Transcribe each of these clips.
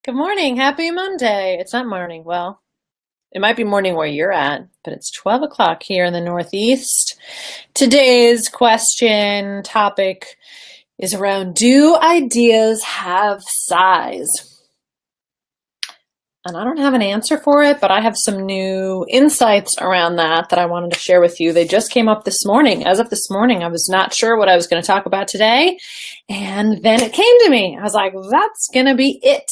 Good morning. Happy Monday. It's not morning. Well, it might be morning where you're at, but it's 12 o'clock here in the Northeast. Today's question topic is around, do ideas have size? And I don't have an answer for it, but I have some new insights around that I wanted to share with you. They just came up this morning. As of this morning, I was not sure what I was going to talk about today. And then it came to me. I was like, that's going to be it.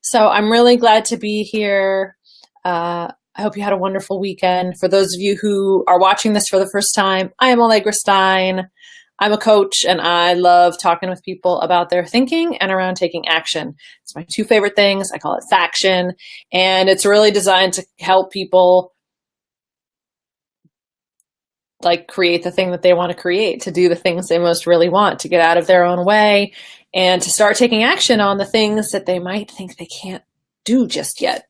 So I'm really glad to be here. I hope you had a wonderful weekend. For those of you who are watching this for the first time, I am Allegra Stein. I'm a coach and I love talking with people about their thinking and around taking action. It's my two favorite things. I call it Faction, and it's really designed to help people like create the thing that they want to create, to do the things they most really want, to get out of their own way and to start taking action on the things that they might think they can't do just yet.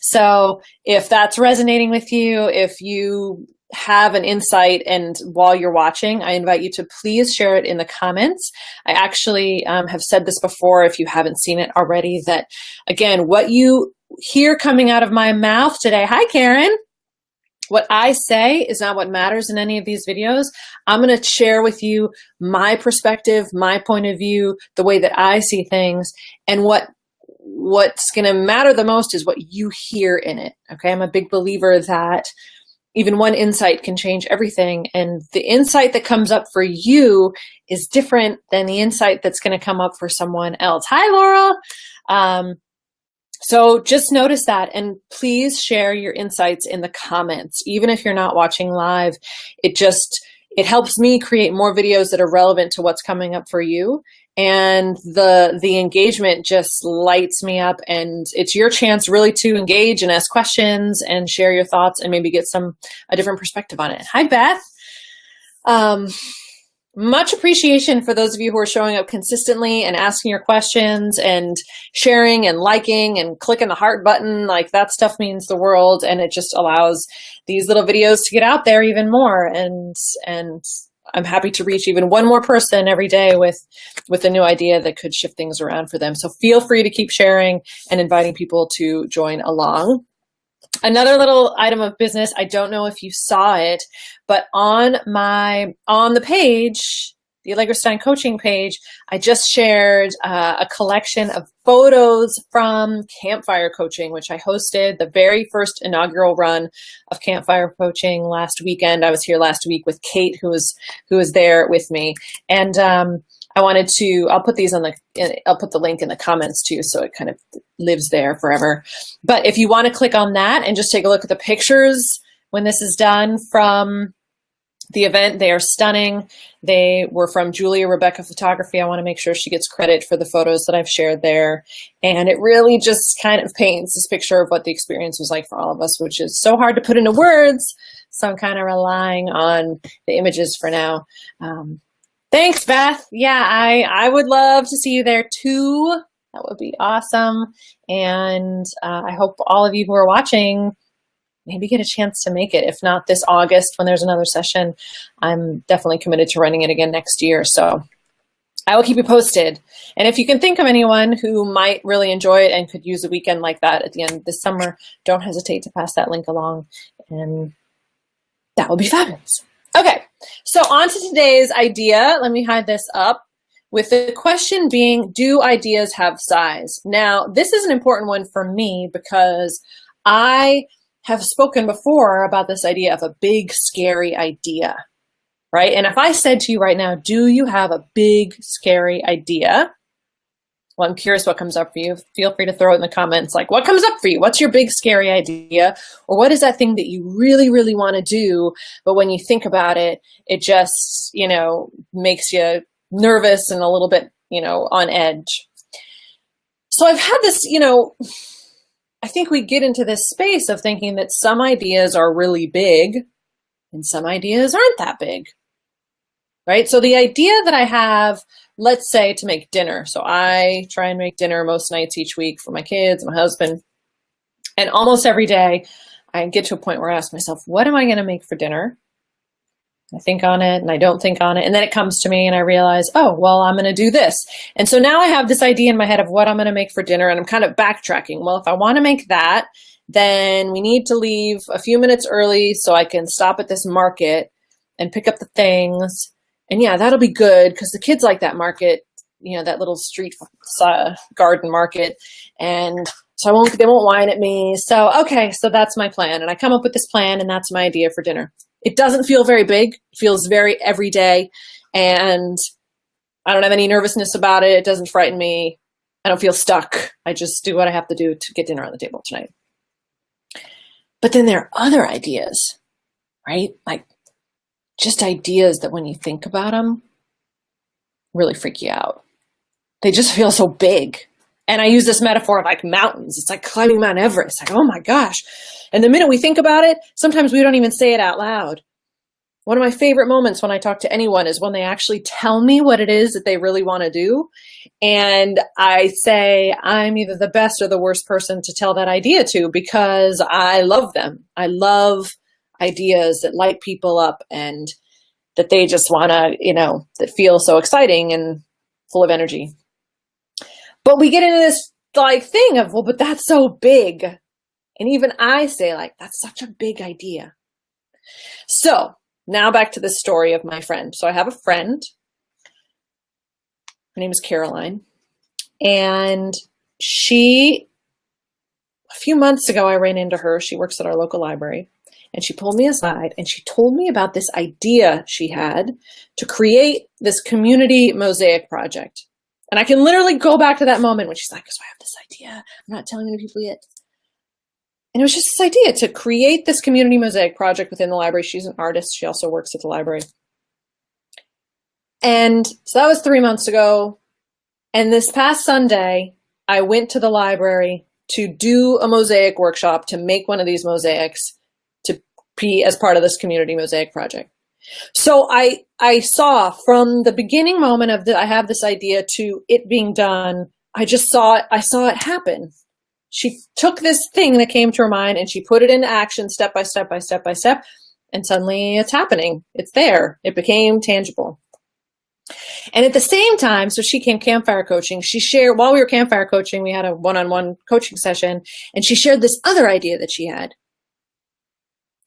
So if that's resonating with you, if you have an insight and while you're watching, I invite you to please share it in the comments. I actually have said this before, if you haven't seen it already, that again, what you hear coming out of my mouth today, hi Karen, what I say is not what matters in any of these videos. I'm going to share with you my perspective, my point of view, the way that I see things, and what's going to matter the most is what you hear in it. Okay, I'm a big believer that even one insight can change everything. And the insight that comes up for you is different than the insight that's going to come up for someone else. Hi, Laura. So just notice that, and please share your insights in the comments. Even if you're not watching live, it helps me create more videos that are relevant to what's coming up for you. And the engagement just lights me up, and it's your chance really to engage and ask questions and share your thoughts and maybe get a different perspective on it. Hi, Beth. Much appreciation for those of you who are showing up consistently and asking your questions and sharing and liking and clicking the heart button. Like, that stuff means the world, and it just allows these little videos to get out there even more. And I'm happy to reach even one more person every day with a new idea that could shift things around for them. So feel free to keep sharing and inviting people to join along. Another little item of business, I don't know if you saw it, but on the page, the Allegra Stein coaching page, I just shared a collection of photos from Campfire Coaching, which I hosted the very first inaugural run of Campfire Coaching last weekend. I was here last week with Kate, who was there with me. And I'll put the link in the comments too, so it kind of lives there forever. But if you want to click on that and just take a look at the pictures when this is done from the event, they are stunning. They were from Julia Rebecca Photography. I want to make sure she gets credit for the photos that I've shared there. And it really just kind of paints this picture of what the experience was like for all of us, which is so hard to put into words. So I'm kind of relying on the images for now. Thanks, Beth. Yeah, I would love to see you there too. That would be awesome. And I hope all of you who are watching maybe get a chance to make it. If not this August when there's another session, I'm definitely committed to running it again next year. So I will keep you posted. And if you can think of anyone who might really enjoy it and could use a weekend like that at the end of this summer, don't hesitate to pass that link along. And that would be fabulous. Okay, so on to today's idea. Let me hide this up, with the question being, do ideas have size? Now, this is an important one for me because I have spoken before about this idea of a big, scary idea, right? And if I said to you right now, do you have a big, scary idea? Well, I'm curious what comes up for you. Feel free to throw it in the comments. Like, what comes up for you? What's your big, scary idea? Or what is that thing that you really, really want to do, but when you think about it, it just, makes you nervous and a little bit, on edge. So I've had this, I think we get into this space of thinking that some ideas are really big and some ideas aren't that big, right? So the idea that I have, let's say, to make dinner. So I try and make dinner most nights each week for my kids, my husband, and almost every day I get to a point where I ask myself, what am I going to make for dinner? I think on it and I don't think on it. And then it comes to me and I realize, oh, well, I'm going to do this. And so now I have this idea in my head of what I'm going to make for dinner. And I'm kind of backtracking. Well, if I want to make that, then we need to leave a few minutes early so I can stop at this market and pick up the things. And yeah, that'll be good because the kids like that market, you know, that little street garden market. And so they won't whine at me. So, okay, so that's my plan. And I come up with this plan and that's my idea for dinner. It doesn't feel very big. It feels very everyday. And I don't have any nervousness about it. It doesn't frighten me. I don't feel stuck. I just do what I have to do to get dinner on the table tonight. But then there are other ideas, right? Like just ideas that when you think about them, really freak you out. They just feel so big. And I use this metaphor of like mountains. It's like climbing Mount Everest. Like, oh my gosh. And the minute we think about it, sometimes we don't even say it out loud. One of my favorite moments when I talk to anyone is when they actually tell me what it is that they really want to do. And I say, I'm either the best or the worst person to tell that idea to because I love them. I love ideas that light people up and that they just want to, you know, that feel so exciting and full of energy. But we get into this like thing of, well, but that's so big. And even I say like, that's such a big idea. So now back to the story of my friend. So I have a friend. Her name is Caroline. And a few months ago, I ran into her. She works at our local library. And she pulled me aside and she told me about this idea she had to create this community mosaic project. And I can literally go back to that moment when she's like, so I have this idea. I'm not telling any people yet. And it was just this idea to create this community mosaic project within the library. She's an artist. She also works at the library. And so that was 3 months ago. And this past Sunday, I went to the library to do a mosaic workshop to make one of these mosaics to be as part of this community mosaic project. So I saw from the beginning moment of I have this idea to it being done, I saw it happen. She took this thing that came to her mind and she put it into action step by step by step by step. And suddenly it's happening. It's there. It became tangible. And at the same time, so she came campfire coaching. She shared, while we were campfire coaching, we had a one-on-one coaching session and she shared this other idea that she had.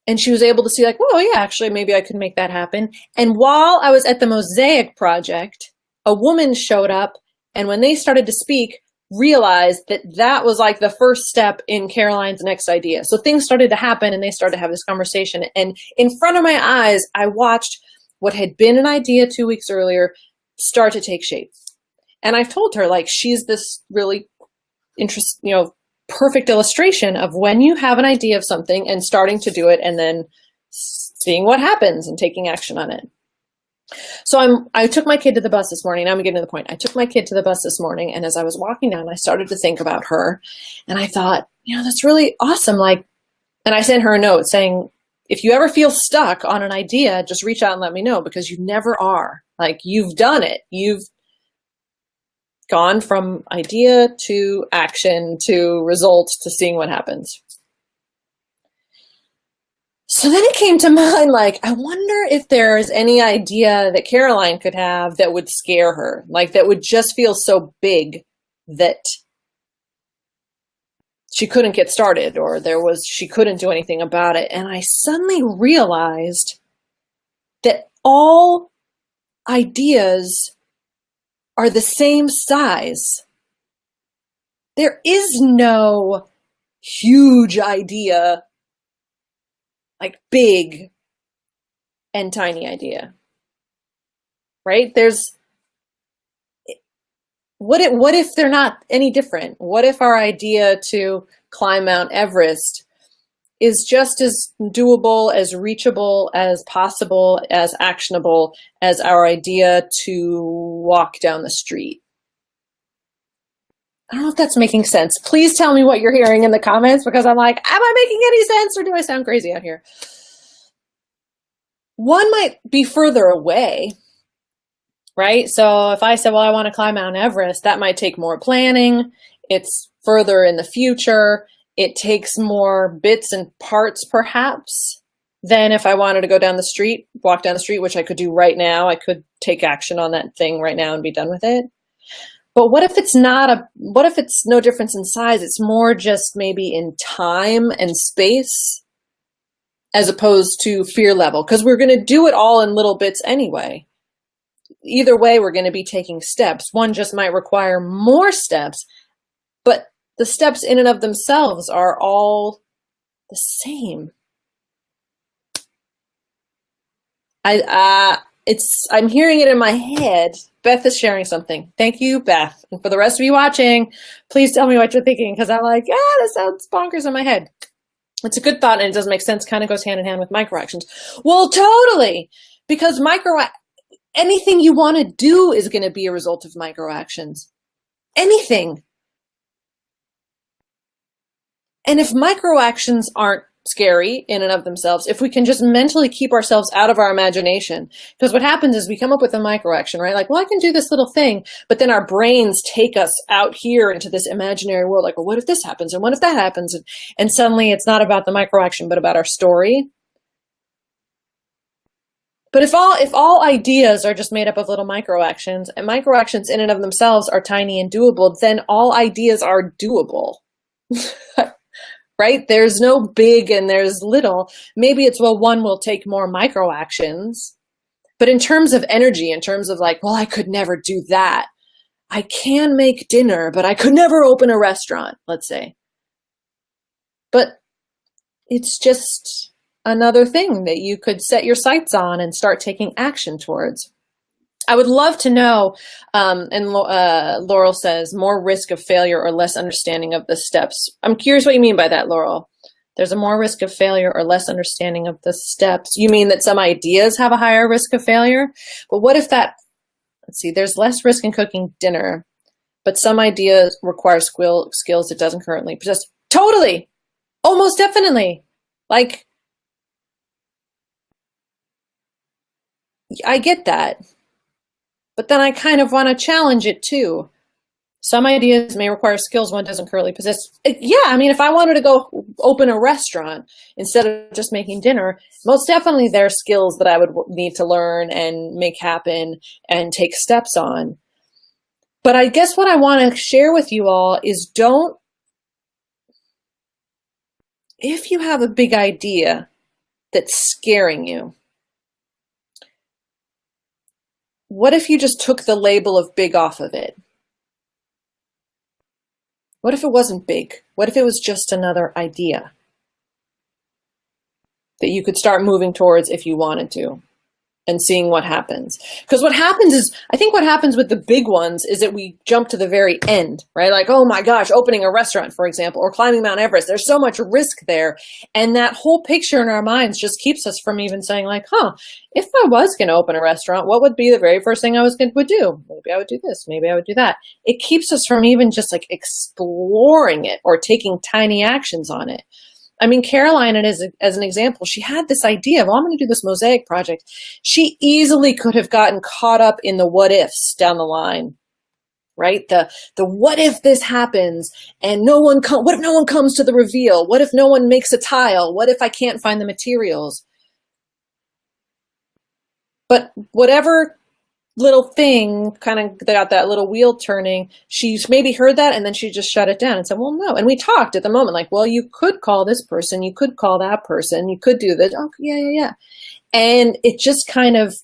And she was able to see like, oh yeah, actually maybe I could make that happen. And while I was at the mosaic project, a woman showed up and when they started to speak, realized that that was like the first step in Caroline's next idea. So things started to happen and they started to have this conversation. And in front of my eyes, I watched what had been an idea 2 weeks earlier start to take shape. And I've told her like, she's this really perfect illustration of when you have an idea of something and starting to do it and then seeing what happens and taking action on it. So I took my kid to the bus this morning. Now I'm getting to the point. I took my kid to the bus this morning. And as I was walking down, I started to think about her and I thought, that's really awesome. Like, and I sent her a note saying, if you ever feel stuck on an idea, just reach out and let me know because you never are. Like you've done it. You've gone from idea to action to results to seeing what happens. So then it came to mind, like, I wonder if there's any idea that Caroline could have that would scare her, like that would just feel so big that she couldn't get started or she couldn't do anything about it. And I suddenly realized that all ideas are the same size. There is no huge idea, like big and tiny idea, right? What if they're not any different? What if our idea to climb Mount Everest is just as doable, as reachable, as possible, as actionable as our idea to walk down the street? I don't know if that's making sense. Please tell me what you're hearing in the comments because I'm like, am I making any sense or do I sound crazy out here? One might be further away, right? So if I said, well, I want to climb Mount Everest, that might take more planning. It's further in the future. It takes more bits and parts perhaps Then if I wanted to go down the street, walk down the street, which I could do right now, I could take action on that thing right now and be done with it. But what if what if it's no difference in size? It's more just maybe in time and space as opposed to fear level, because we're going to do it all in little bits anyway. Either way, we're going to be taking steps. One just might require more steps, but the steps in and of themselves are all the same. I'm hearing it in my head. Beth is sharing something. Thank you, Beth. And for the rest of you watching, please tell me what you're thinking, because I'm like, that sounds bonkers in my head. It's a good thought, and it does make sense. Kind of goes hand in hand with microactions. Well, totally, because anything you want to do is going to be a result of microactions. Anything. And if microactions aren't scary in and of themselves, if we can just mentally keep ourselves out of our imagination, because what happens is we come up with a microaction, right? Like, well, I can do this little thing, but then our brains take us out here into this imaginary world, like, well, what if this happens? And what if that happens? And suddenly it's not about the microaction, but about our story. But if all ideas are just made up of little microactions, and microactions in and of themselves are tiny and doable, then all ideas are doable. Right? There's no big and there's little. Maybe it's, well, one will take more micro actions. But in terms of energy, in terms of like, well, I could never do that. I can make dinner, but I could never open a restaurant, let's say. But it's just another thing that you could set your sights on and start taking action towards. I would love to know, and Laurel says, more risk of failure or less understanding of the steps. I'm curious what you mean by that, Laurel. There's a more risk of failure or less understanding of the steps. You mean that some ideas have a higher risk of failure? But what if let's see, there's less risk in cooking dinner, but some ideas require skills it doesn't currently possess. Totally. Almost definitely. Like, I get that. But then I kind of want to challenge it too. Some ideas may require skills one doesn't currently possess. Yeah, I mean, if I wanted to go open a restaurant instead of just making dinner, most definitely there are skills that I would need to learn and make happen and take steps on. But I guess what I want to share with you all is if you have a big idea that's scaring you, what if you just took the label of big off of it? What if it wasn't big? What if it was just another idea that you could start moving towards if you wanted to, and seeing what happens? Because what happens is, I think what happens with the big ones is that we jump to the very end, right? Like, oh my gosh, opening a restaurant, for example, or climbing Mount Everest. There's so much risk there. And that whole picture in our minds just keeps us from even saying like, if I was going to open a restaurant, what would be the very first thing I would do? Maybe I would do this. Maybe I would do that. It keeps us from even just like exploring it or taking tiny actions on it. I mean, Caroline, as an example, she had this idea of, well, I'm going to do this mosaic project. She easily could have gotten caught up in the what ifs down the line, right? The what if this happens and what if no one comes to the reveal? What if no one makes a tile? What if I can't find the materials? But whatever little thing kind of got that little wheel turning, she's maybe heard that and then she just shut it down and said, well, no. And we talked at the moment, like, well, you could call this person, you could call that person, you could do this. Oh, yeah. And it just kind of,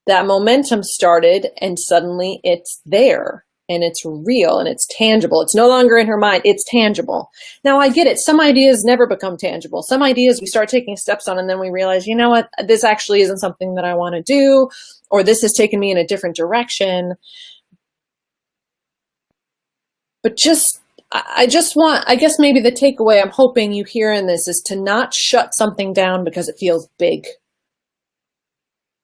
that momentum started and suddenly it's there and it's real and it's tangible. It's no longer in her mind, it's tangible. Now I get it. Some ideas never become tangible. Some ideas we start taking steps on and then we realize, you know what, this actually isn't something that I want to do, or this has taken me in a different direction. But I guess maybe the takeaway I'm hoping you hear in this is to not shut something down because it feels big.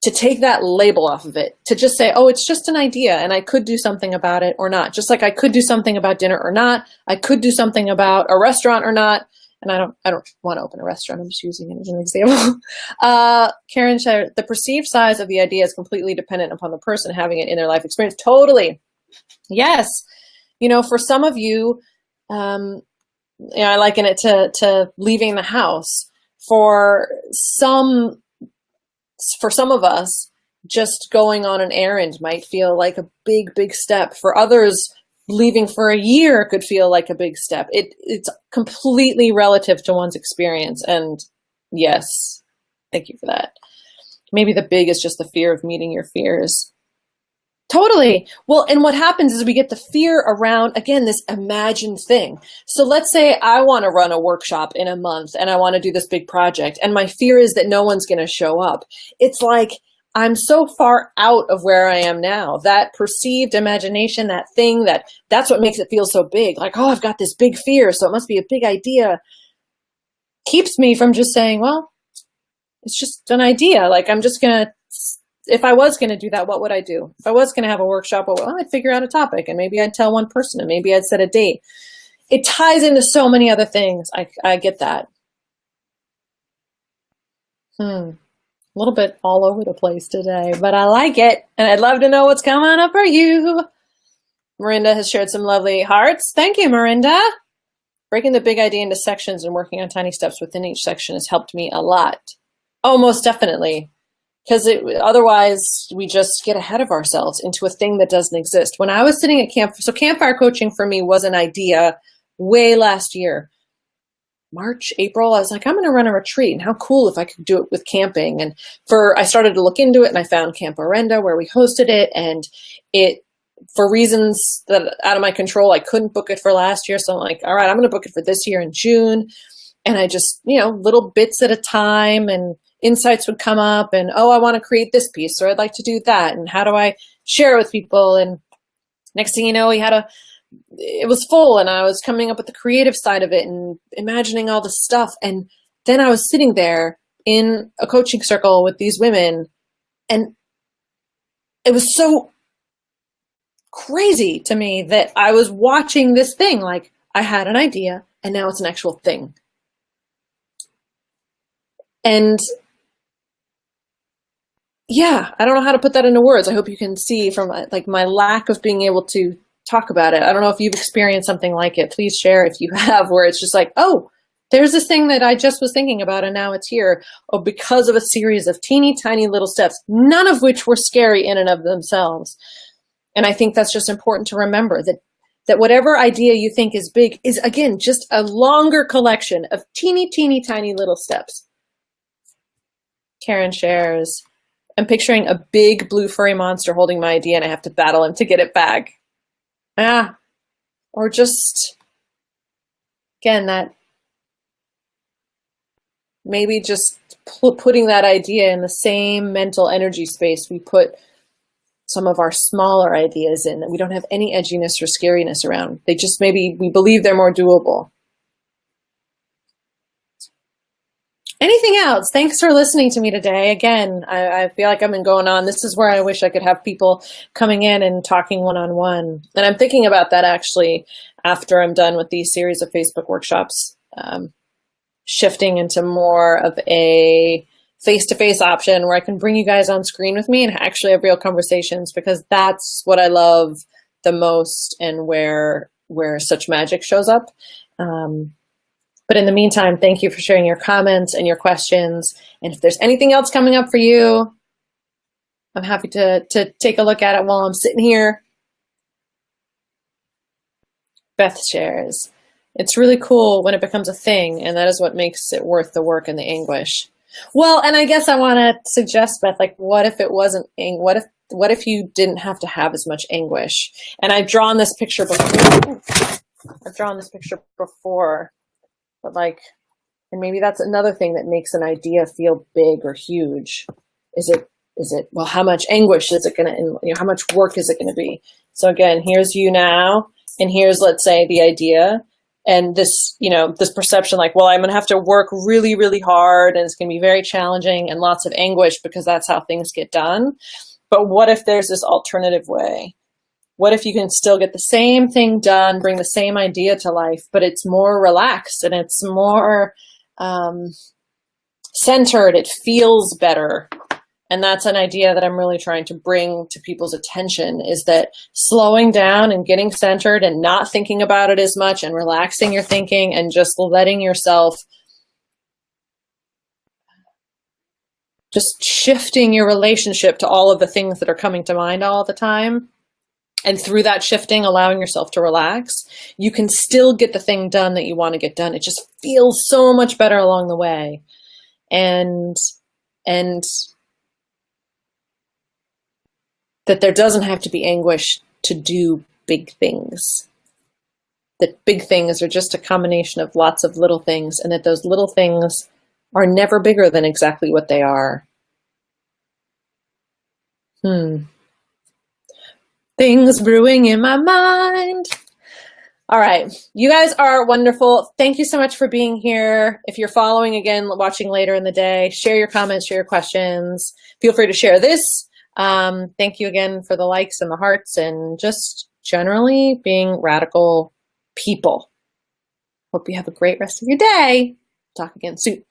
To take that label off of it, to just say, oh, it's just an idea and I could do something about it or not. Just like I could do something about dinner or not. I could do something about a restaurant or not. And I don't want to open a restaurant. I'm just using it as an example. Karen said, the perceived size of the idea is completely dependent upon the person having it in their life experience. Totally. Yes. For some of you, I liken it to leaving the house. For some of us, just going on an errand might feel like a big step. For others, leaving for a year could feel like a big step. It's completely relative to one's experience. And yes, thank you for that. Maybe the big is just the fear of meeting your fears. Totally. Well, and what happens is we get the fear around, again, this imagined thing. So let's say I want to run a workshop in a month and I want to do this big project, and my fear is that no one's going to show up. It's like I'm so far out of where I am now. That perceived imagination, that thing, that's what makes it feel so big. Like, oh, I've got this big fear, so it must be a big idea. Keeps me from just saying, well, it's just an idea. Like, I'm just going to, if I was going to do that, what would I do? If I was going to have a workshop, well, I'd figure out a topic, and maybe I'd tell one person, and maybe I'd set a date. It ties into so many other things. I get that. A little bit all over the place today, but I like it, and I'd love to know what's coming up for you. Marinda has shared some lovely hearts. Thank you, Marinda. Breaking the big idea into sections and working on tiny steps within each section has helped me a lot. Oh, most definitely. Because otherwise we just get ahead of ourselves into a thing that doesn't exist. When I was sitting at campfire coaching for me was an idea way last year. March, April, I was like, I'm going to run a retreat, and how cool if I could do it with camping. And I started to look into it, and I found Camp Orenda where we hosted it, and for reasons that out of my control, I couldn't book it for last year. So I'm like, all right, I'm going to book it for this year in June. And I just, little bits at a time, and insights would come up, and, oh, I want to create this piece, or I'd like to do that. And how do I share it with people? And next thing you know, it was full, and I was coming up with the creative side of it and imagining all the stuff. And then I was sitting there in a coaching circle with these women, and it was so crazy to me that I was watching this thing. Like, I had an idea, and now it's an actual thing. And yeah, I don't know how to put that into words. I hope you can see from like my lack of being able to talk about it. I don't know if you've experienced something like it. Please share if you have, where it's just like, oh, there's this thing that I just was thinking about, and now it's here. Oh, because of a series of teeny tiny little steps, none of which were scary in and of themselves. And I think that's just important to remember, that whatever idea you think is big is, again, just a longer collection of teeny tiny little steps. Karen shares, I'm picturing a big blue furry monster holding my idea, and I have to battle him to get it back. Or just, again, that maybe just putting that idea in the same mental energy space we put some of our smaller ideas in, that we don't have any edginess or scariness around. They just, maybe we believe they're more doable. Anything else? Thanks for listening to me today. Again, I feel like I've been going on. This is where I wish I could have people coming in and talking one-on-one. And I'm thinking about that actually after I'm done with these series of Facebook workshops, shifting into more of a face-to-face option where I can bring you guys on screen with me and actually have real conversations, because that's what I love the most, and where such magic shows up. But in the meantime, thank you for sharing your comments and your questions. And if there's anything else coming up for you, I'm happy to take a look at it while I'm sitting here. Beth shares, it's really cool when it becomes a thing, and that is what makes it worth the work and the anguish. Well, and I guess I want to suggest, Beth, like, what if it wasn't, what if you didn't have to have as much anguish? And I've drawn this picture before. But like, and maybe that's another thing that makes an idea feel big or huge. Is it, well, how much anguish is it going to, how much work is it going to be? So again, here's you now, and here's, let's say, the idea, and this, this perception like, well, I'm going to have to work really, really hard, and it's going to be very challenging and lots of anguish because that's how things get done. But what if there's this alternative way? What if you can still get the same thing done, bring the same idea to life, but it's more relaxed and it's more centered, it feels better. And that's an idea that I'm really trying to bring to people's attention, is that slowing down and getting centered and not thinking about it as much and relaxing your thinking and just letting yourself just shifting your relationship to all of the things that are coming to mind all the time. And through that shifting, allowing yourself to relax, you can still get the thing done that you want to get done. It just feels so much better along the way. And that there doesn't have to be anguish to do big things. That big things are just a combination of lots of little things, and that those little things are never bigger than exactly what they are. Things brewing in my mind. All right. You guys are wonderful. Thank you so much for being here. If you're following again, watching later in the day, share your comments, share your questions. Feel free to share this. Thank you again for the likes and the hearts and just generally being radical people. Hope you have a great rest of your day. Talk again soon.